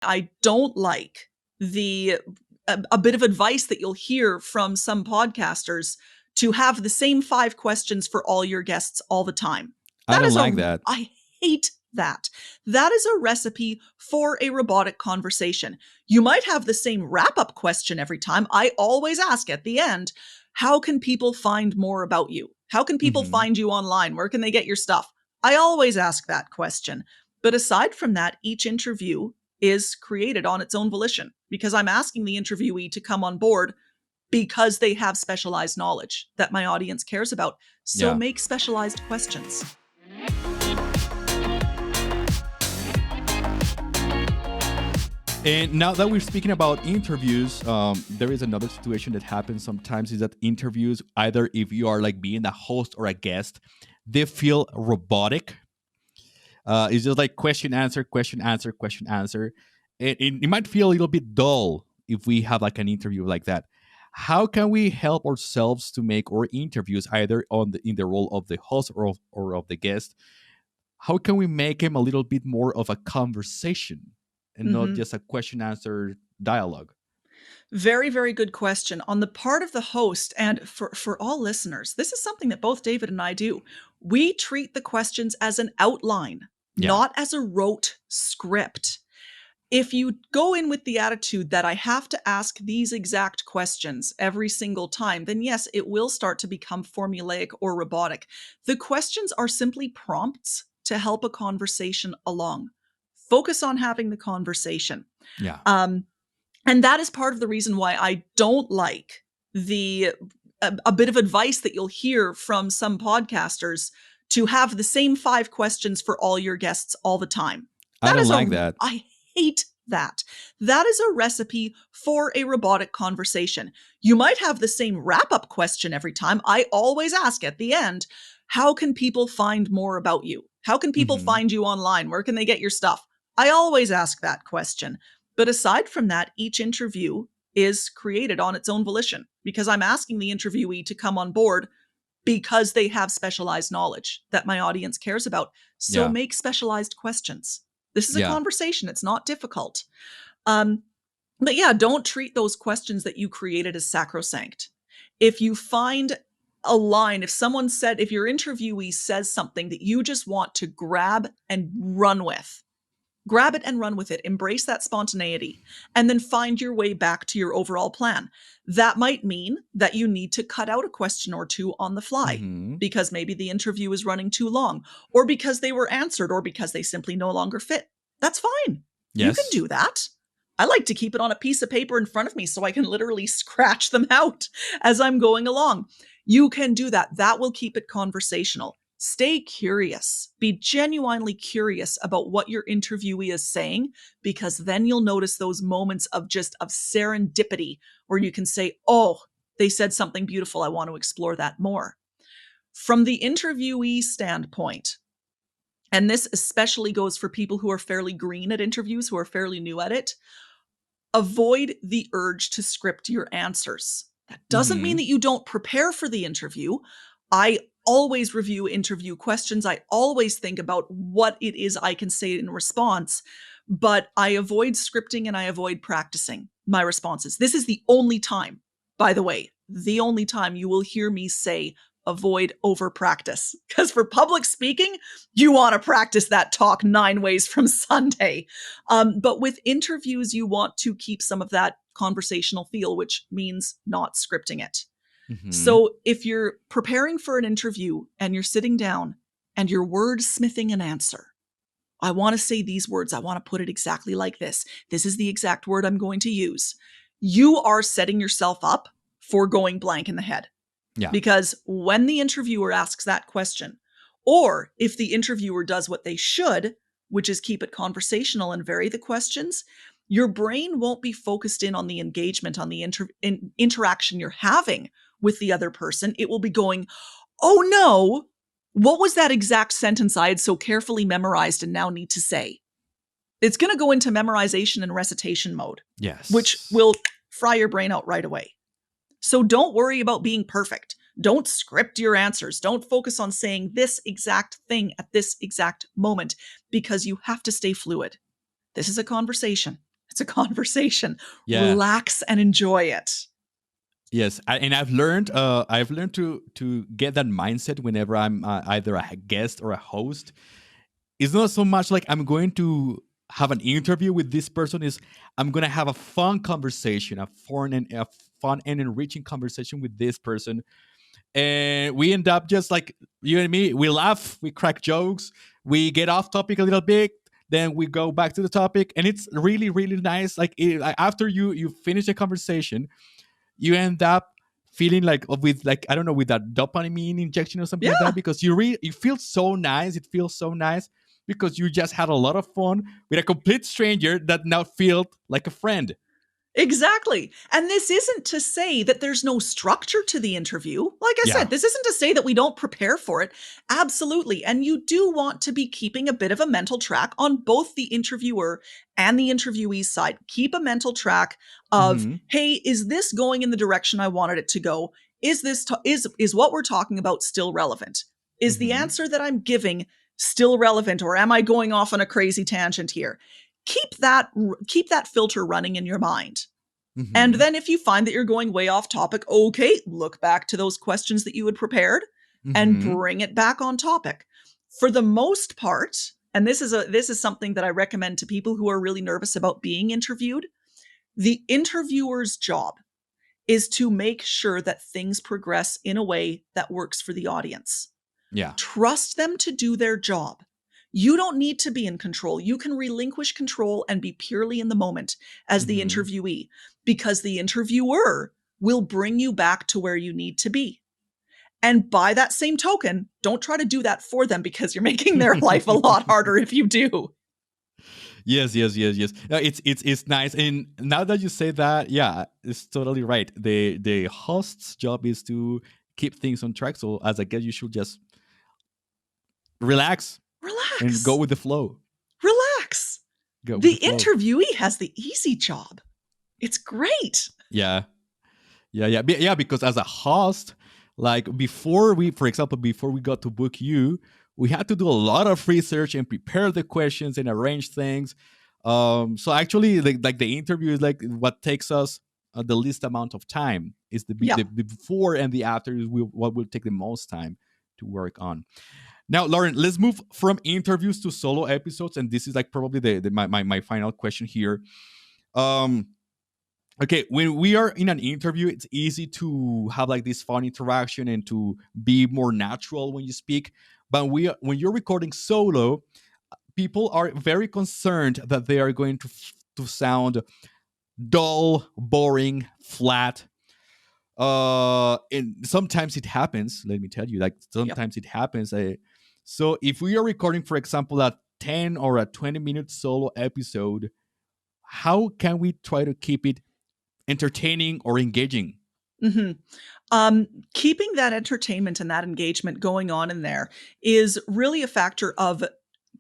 I don't like a bit of advice that you'll hear from some podcasters to have the same 5 questions for all your guests all the time. I don't like that. I hate that. That is a recipe for a robotic conversation. You might have the same wrap-up question every time. I always ask at the end, how can people find more about you? How can people find you online? Where can they get your stuff? I always ask that question. But aside from that, each interview is created on its own volition because I'm asking the interviewee to come on board because they have specialized knowledge that my audience cares about. So make specialized questions. And now that we're speaking about interviews, there is another situation that happens sometimes is that interviews, either if you are like being a host or a guest, they feel robotic. It's just like question, answer, question, answer, question, answer. It might feel a little bit dull if we have like an interview like that. How can we help ourselves to make our interviews either in the role of the host or of the guest? How can we make them a little bit more of a conversation and not just a question answer dialogue? Very, very good question. On the part of the host, and for all listeners, this is something that both David and I do. We treat the questions as an outline, not as a rote script. If you go in with the attitude that I have to ask these exact questions every single time, then yes, it will start to become formulaic or robotic. The questions are simply prompts to help a conversation along. Focus on having the conversation. And that is part of the reason why I don't like a bit of advice that you'll hear from some podcasters to have the same 5 questions for all your guests all the time. I don't like that. I hate that. That is a recipe for a robotic conversation. You might have the same wrap-up question every time. I always ask at the end, how can people find more about you? How can people find you online? Where can they get your stuff? I always ask that question. But aside from that, each interview is created on its own volition because I'm asking the interviewee to come on board because they have specialized knowledge that my audience cares about. So make specialized questions. This is a conversation. It's not difficult. But yeah, don't treat those questions that you created as sacrosanct. If you find a line, if your interviewee says something that you just want to grab and run with, grab it and run with it. Embrace that spontaneity and then find your way back to your overall plan. That might mean that you need to cut out a question or two on the fly because maybe the interview is running too long or because they were answered or because they simply no longer fit. That's fine. You can do that. I like to keep it on a piece of paper in front of me so I can literally scratch them out as I'm going along. You can do that. That will keep it conversational. Stay curious. Be genuinely curious about what your interviewee is saying, because then you'll notice those moments of serendipity where you can say, oh, they said something beautiful. I want to explore that more. From the interviewee standpoint, and this especially goes for people who are fairly green at interviews, who are fairly new at it, avoid the urge to script your answers. That doesn't mean that you don't prepare for the interview. I always review interview questions. I always think about what it is I can say in response, but I avoid scripting and I avoid practicing my responses. This is the only time, by the way, the only time you will hear me say avoid over practice. Because for public speaking, you want to practice that talk 9 ways from Sunday. But with interviews, you want to keep some of that conversational feel, which means not scripting it. So if you're preparing for an interview and you're sitting down and you're wordsmithing an answer, I want to say these words. I want to put it exactly like this. This is the exact word I'm going to use. You are setting yourself up for going blank in the head. Because when the interviewer asks that question, or if the interviewer does what they should, which is keep it conversational and vary the questions, your brain won't be focused in on the engagement, on the interaction you're having with the other person. It will be going, oh no, what was that exact sentence I had so carefully memorized and now need to say? It's going to go into memorization and recitation mode, which will fry your brain out right away. So don't worry about being perfect. Don't script your answers. Don't focus on saying this exact thing at this exact moment, because you have to stay fluid. This is a conversation. It's a conversation. Yeah. Relax and enjoy it. Yes, and I've learned to get that mindset whenever I'm either a guest or a host. It's not so much like I'm going to have an interview with this person. Is I'm going to have a fun conversation, a fun and enriching conversation with this person, and we end up just like you and me. We laugh, we crack jokes, we get off topic a little bit. Then we go back to the topic, and it's really, really nice. Like after you finish the conversation, you end up feeling like with like I don't know with that dopamine injection or something like Yeah. that because you feel so nice. It feels so nice because you just had a lot of fun with a complete stranger that now felt like a friend. Exactly. And this isn't to say that there's no structure to the interview. Like I Yeah. said, this isn't to say that we don't prepare for it. Absolutely. And you do want to be keeping a bit of a mental track on both the interviewer and the interviewee's side. Keep a mental track of, Mm-hmm. hey, is this going in the direction I wanted it to go? Is is what we're talking about still relevant? Is the Mm-hmm. answer that I'm giving still relevant, or am I going off on a crazy tangent here? Keep that filter running in your mind. And Mm-hmm. then if you find that you're going way off topic, okay, look back to those questions that you had prepared and Mm-hmm. bring it back on topic. For the most part, and this is something that I recommend to people who are really nervous about being interviewed, the interviewer's job is to make sure that things progress in a way that works for the audience. Yeah. Trust them to do their job. You don't need to be in control. You can relinquish control and be purely in the moment as the Mm-hmm. interviewee, because the interviewer will bring you back to where you need to be. And by that same token, don't try to do that for them, because you're making their life a lot harder if you do. Yes, yes, yes, yes. It's nice. And now that you say that, yeah, it's totally right. The host's job is to keep things on track. So as I guess you should just relax and go Relax. with the flow. Relax. Go with the The flow. interviewee has the easy job. It's great. Yeah. Yeah, yeah. Yeah, because as a host, like before we, for example, before we got to book you, we had to do a lot of research and prepare the questions and arrange things. So actually, like the interview is like what takes us the least amount of time. Is Yeah. the before and the after is what will take the most time to work on. Now, Lauren, let's move from interviews to solo episodes, and this is like probably my final question here. Um, okay, when we are in an interview, it's easy to have like this fun interaction and to be more natural when you speak. But when you're recording solo, people are very concerned that they are going to sound dull, boring, flat. And sometimes it happens. Let me tell you, like Yep. sometimes it happens. So if we are recording, for example, a 10 or a 20-minute solo episode, how can we try to keep it entertaining or engaging? Mm-hmm. Keeping that entertainment and that engagement going on in there is really a factor of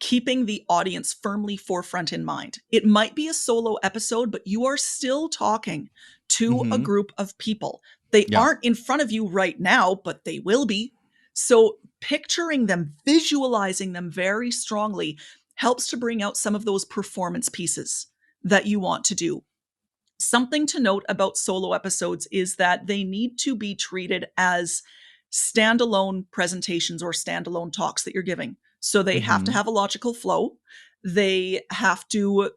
keeping the audience firmly forefront in mind. It might be a solo episode, but you are still talking to a Mm-hmm. group of people. They Yeah. aren't in front of you right now, but they will be. So picturing them, visualizing them very strongly helps to bring out some of those performance pieces that you want to do. Something to note about solo episodes is that they need to be treated as standalone presentations or standalone talks that you're giving. So they have to Mm-hmm. have a logical flow. They have to,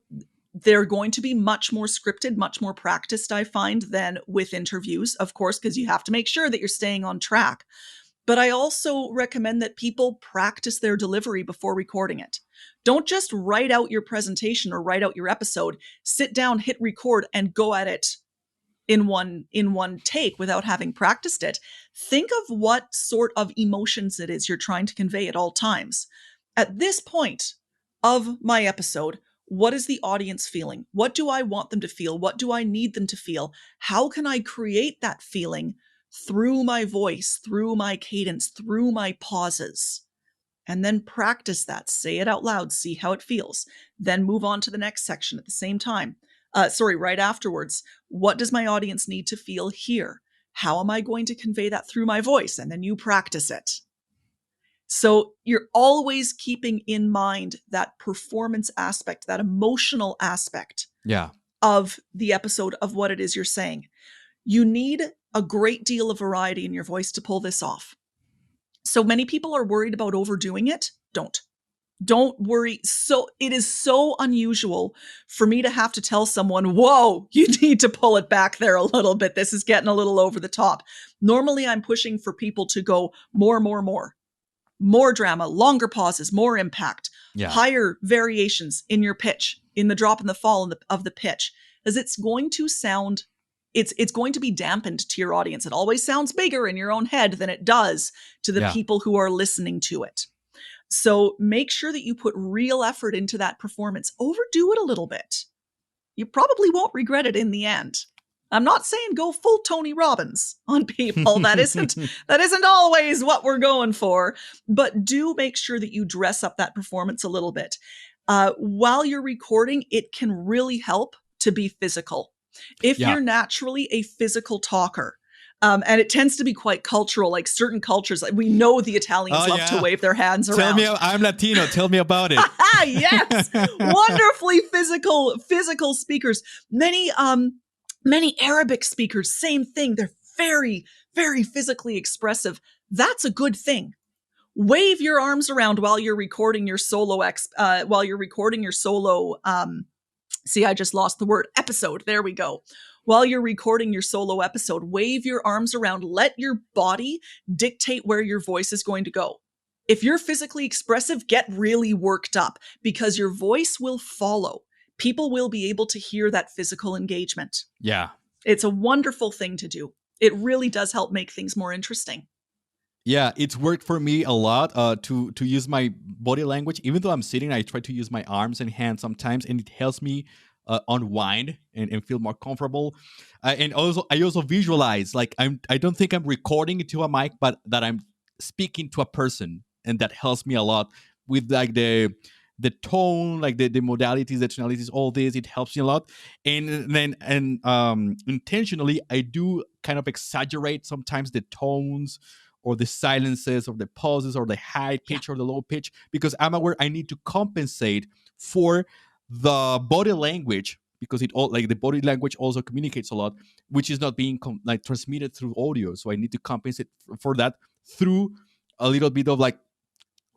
they're going to be much more scripted, much more practiced, I find, than with interviews, of course, because you have to make sure that you're staying on track. But I also recommend that people practice their delivery before recording it. Don't just write out your presentation or write out your episode, sit down, hit record, and go at it in one take without having practiced it. Think of what sort of emotions it is you're trying to convey at all times. At this point of my episode, what is the audience feeling? What do I want them to feel? What do I need them to feel? How can I create that feeling through my voice, through my cadence, through my pauses? And then practice that. Say it out loud, see how it feels. Then move on to the next section at the same time. Right afterwards. What does my audience need to feel here? How am I going to convey that through my voice? And then you practice it. So you're always keeping in mind that performance aspect, that emotional aspect Yeah. of the episode of what it is you're saying. You need a great deal of variety in your voice to pull this off. So many people are worried about overdoing it. Don't worry. So it is so unusual for me to have to tell someone, whoa, you need to pull it back there a little bit. This is getting a little over the top. Normally I'm pushing for people to go more drama, longer pauses, more impact, Yeah. higher variations in your pitch, in the drop and the fall of the pitch, as it's going to sound, it's going to be dampened to your audience. It always sounds bigger in your own head than it does to the people who are listening to it. So make sure that you put real effort into that performance. Overdo it a little bit. You probably won't regret it in the end. I'm not saying go full Tony Robbins on people. That isn't always what we're going for. But do make sure that you dress up that performance a little bit. While you're recording, it can really help to be physical. If you're naturally a physical talker, and it tends to be quite cultural, like certain cultures, like we know the Italians love to wave their hands around. Tell me, I'm Latino. Tell me about it. Yes, wonderfully physical speakers. Many Arabic speakers, same thing. They're very, very physically expressive. That's a good thing. Wave your arms around while you're recording your solo see, I just lost the word, episode. There we go. While you're recording your solo episode, wave your arms around. Let your body dictate where your voice is going to go. If you're physically expressive, get really worked up because your voice will follow. People will be able to hear that physical engagement. Yeah. It's a wonderful thing to do. It really does help make things more interesting. Yeah, it's worked for me a lot to use my body language. Even though I'm sitting, I try to use my arms and hands sometimes, and it helps me unwind and feel more comfortable. And also, I also visualize, like I don't think I'm recording to a mic, but that I'm speaking to a person, and that helps me a lot with like the tone, like the modalities, the tonalities, all this. It helps me a lot. And then intentionally, I do kind of exaggerate sometimes the tones or the silences or the pauses or the high pitch or the low pitch, because I'm aware I need to compensate for the body language, because it all, like the body language also communicates a lot, which is not being transmitted through audio. So I need to compensate for that through a little bit of like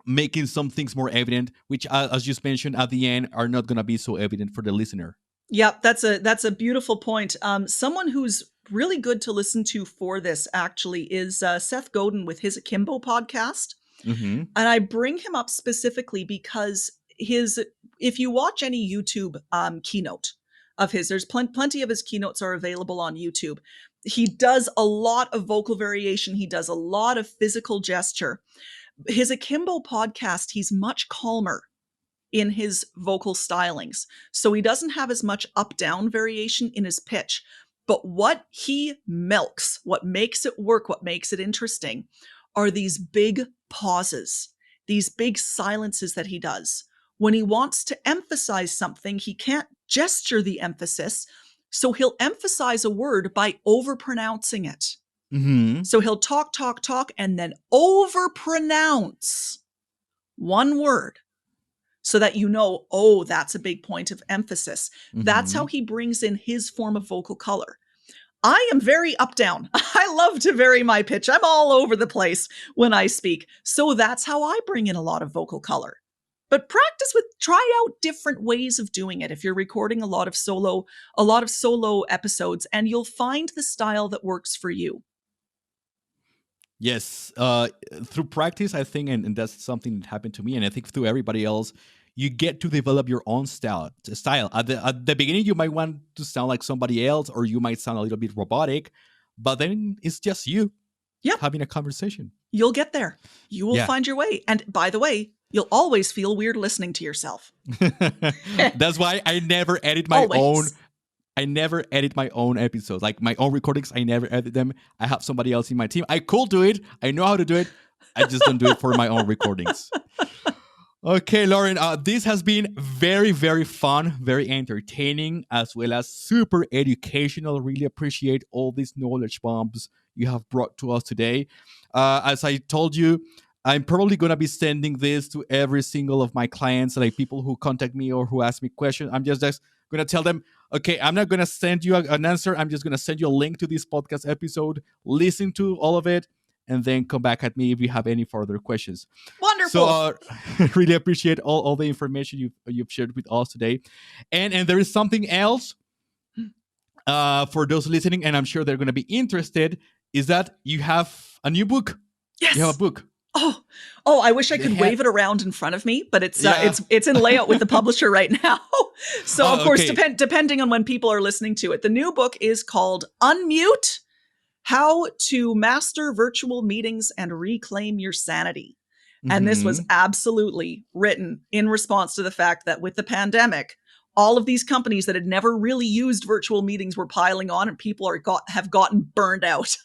making some things more evident, which as just mentioned at the end are not going to be so evident for the listener. Yep, that's a beautiful point. Someone who's really good to listen to for this actually is Seth Godin with his Akimbo podcast. Mm-hmm. And I bring him up specifically because if you watch any YouTube keynote of his, there's plenty of his keynotes are available on YouTube. He does a lot of vocal variation. He does a lot of physical gesture. His Akimbo podcast, he's much calmer in his vocal stylings. So he doesn't have as much up-down variation in his pitch. But what he milks, what makes it work, what makes it interesting, are these big pauses, these big silences that he does. When he wants to emphasize something, he can't gesture the emphasis, so he'll emphasize a word by overpronouncing it. Mm-hmm. So he'll talk, and then overpronounce one word so that you know, oh, that's a big point of emphasis. Mm-hmm. That's how he brings in his form of vocal color. I am very up down. I love to vary my pitch. I'm all over the place when I speak. So that's how I bring in a lot of vocal color. But try out different ways of doing it if you're recording a lot of solo episodes, and you'll find the style that works for you. Yes, through practice, I think, and that's something that happened to me, and I think through everybody else, you get to develop your own style. At the beginning, you might want to sound like somebody else, or you might sound a little bit robotic, but then it's just you having a conversation. You'll get there. You will find your way. And by the way, you'll always feel weird listening to yourself. That's why I never edit my own. I never edit my own episodes. Like my own recordings, I never edit them. I have somebody else in my team. I could do it. I know how to do it. I just don't do it for my own recordings. Okay, Lauren, this has been very, very fun, very entertaining, as well as super educational. Really appreciate all these knowledge bombs you have brought to us today. As I told you, I'm probably going to be sending this to every single of my clients, like people who contact me or who ask me questions. I'm just going going to tell them, okay, I'm not going to send you an answer. I'm just going to send you a link to this podcast episode. Listen to all of it, and then come back at me if you have any further questions. So Wonderful. really appreciate all the information you've shared with us today. And there is something else for those listening, and I'm sure they're going to be interested, is that you have a new book. Yes. You have a book. Oh! I wish I could wave it around in front of me, but it's in layout with the publisher right now. So of course, depending on when people are listening to it, the new book is called Unmute: How to Master Virtual Meetings and Reclaim Your Sanity. And this was absolutely written in response to the fact that with the pandemic, all of these companies that had never really used virtual meetings were piling on, and people have gotten burned out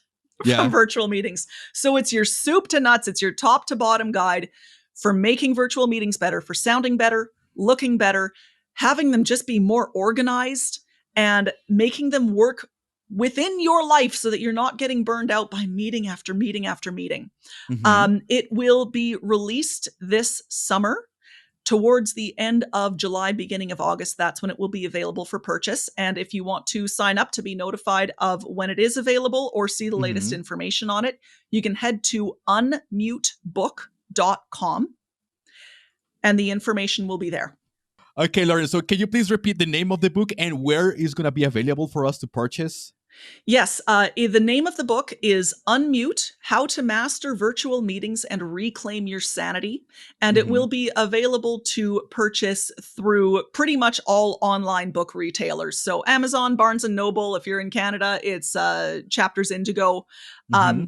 from virtual meetings. So it's your soup to nuts. It's your top to bottom guide for making virtual meetings better, for sounding better, looking better, having them just be more organized, and making them work within your life so that you're not getting burned out by meeting after meeting after meeting. It will be released this summer. Towards the end of July, beginning of August, that's when it will be available for purchase. And if you want to sign up to be notified of when it is available or see the latest information on it, you can head to unmutebook.com and the information will be there. Okay, Lauren, so can you please repeat the name of the book and where is going to be available for us to purchase? Yes, the name of the book is Unmute: How to Master Virtual Meetings and Reclaim Your Sanity. And it will be available to purchase through pretty much all online book retailers. So Amazon, Barnes & Noble, if you're in Canada, it's Chapters Indigo.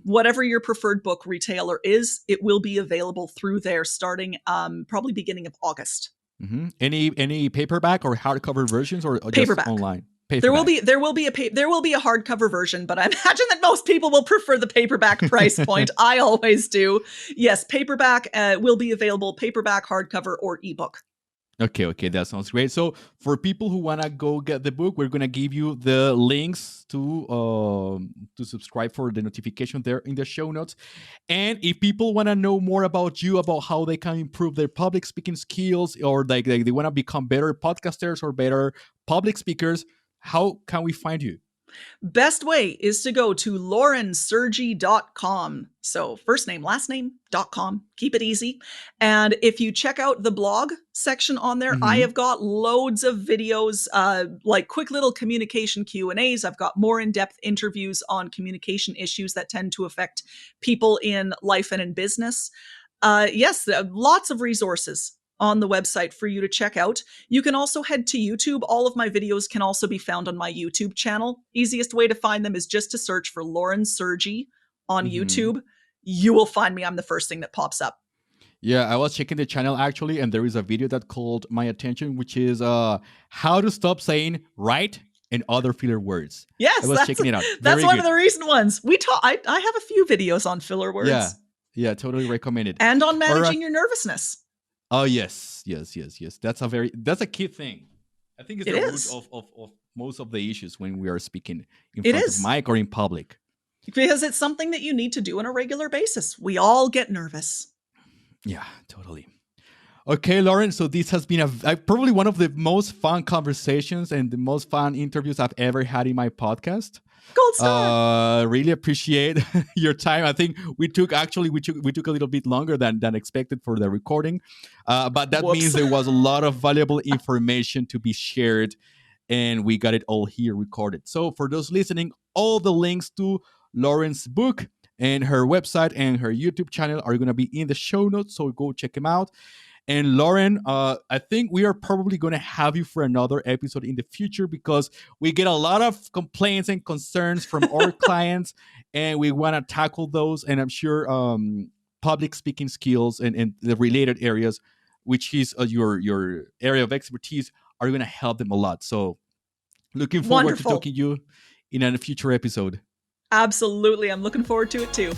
Whatever your preferred book retailer is, it will be available through there starting probably beginning of August. Any paperback or hardcover versions or paperback. Just online? Paperback. There will be a hardcover version, but I imagine that most people will prefer the paperback price point. I always do. Yes, paperback will be available, paperback, hardcover, or ebook. Okay, that sounds great. So for people who want to go get the book, we're going to give you the links to subscribe for the notification there in the show notes. And if people want to know more about you, about how they can improve their public speaking skills, or like they want to become better podcasters or better public speakers, how can we find you? Best way is to go to laurensergy.com. So first name, last name.com. Keep it easy. And if you check out the blog section on there, I have got loads of videos, like quick little communication Q&As. I've got more in-depth interviews on communication issues that tend to affect people in life and in business. Yes, lots of resources on the website for you to check out. You can also head to YouTube. All of my videos can also be found on my YouTube channel. Easiest way to find them is just to search for Lauren Sergy on YouTube. You will find me. I'm the first thing that pops up. Yeah, I was checking the channel actually, and there is a video that called my attention, which is how to stop saying right and other filler words. Yes, I was checking it out. That's one of the recent ones. I have a few videos on filler words. Yeah, totally recommend it. And on managing your nervousness. Oh yes. That's a key thing. I think it's the root of most of the issues when we are speaking in front of mic or in public. Because it's something that you need to do on a regular basis. We all get nervous. Yeah, totally. Okay, Lauren. So this has been probably one of the most fun conversations and the most fun interviews I've ever had in my podcast. Gold star. Really appreciate your time. I think we took a little bit longer than expected for the recording, but that means there was a lot of valuable information to be shared, and we got it all here recorded. So for those listening, all the links to Lauren's book and her website and her YouTube channel are going to be in the show notes, so go check them out. And Lauren, I think we are probably going to have you for another episode in the future because we get a lot of complaints and concerns from our clients, and we want to tackle those. And I'm sure public speaking skills and the related areas, which is your area of expertise, are going to help them a lot. So looking forward to talking to you in a future episode. Absolutely. I'm looking forward to it too.